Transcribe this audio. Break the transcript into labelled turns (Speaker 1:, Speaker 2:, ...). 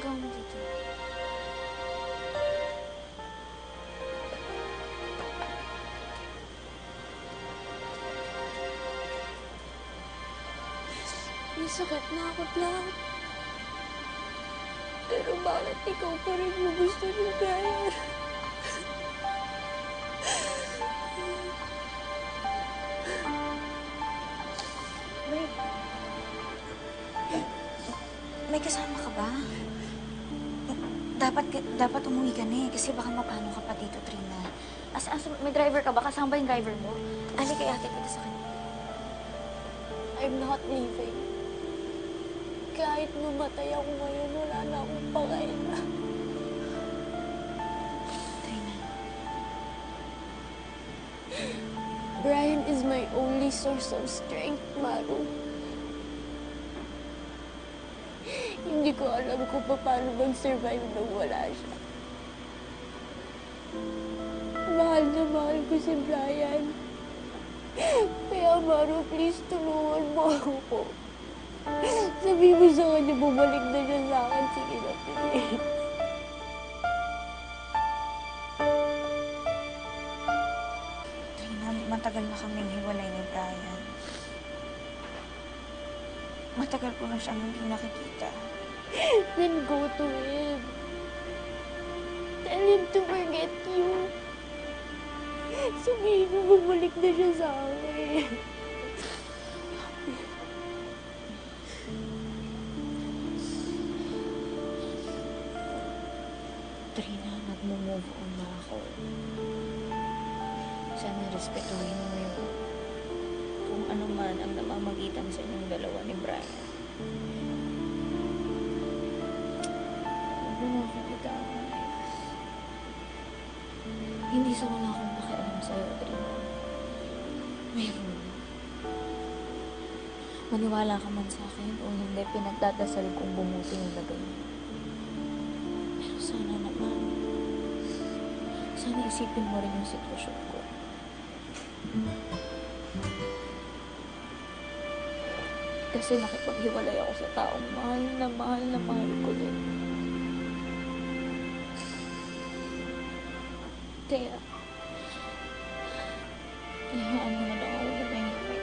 Speaker 1: ginagawa mo dito? May sakit na ako, Black. Pero bakit ikaw pa rin yung gusto ni Brian?
Speaker 2: May kasama ka ba? Dapat umuwi ka na eh, kasi baka mapano ka pa dito, Trina.
Speaker 1: May driver ka ba? Kasama ba yung driver mo? Ali, kaya atid kita sa kanya.
Speaker 3: I'm not leaving. Kahit mamatay ako ngayon, wala na akong pakaila.
Speaker 2: Trina.
Speaker 3: Brian is my only source of strength, Maru. Hindi ko alam kung paano mag-survive nang wala siya. Mahal na mahal ko si Brian. Kaya, Maru, please tulungan mo ako. Sabi mo sa kanya, bumalik na siya sa akin. Sige na, please.
Speaker 2: Trina, matagal na kaming hiwalay ni Brian. Matagal ko na siyang hindi nakikita.
Speaker 3: Then go to him. Tell him to forget you. Sabihin mo, bumalik na siya sa akin.
Speaker 1: Trina, nagmo-move on na ako. Sana respetuhin mo yung kung ano man ang namamagitan sa inyong dalawa ni Brian. Huwag mo na akong itaas. Hindi sa wala akong pakialam sa'yo, Trina. Meron. Maniwala ka man sa akin o hindi, pinagdadasal kong bumuti yung lagay mo. Pero sana naman, sana isipin mo rin yung sitwasyon ko. Kasi nakipaghiwalay ako sa taong mahal na mahal ko din. Kaya, hayaan mo na lang ako manahimik.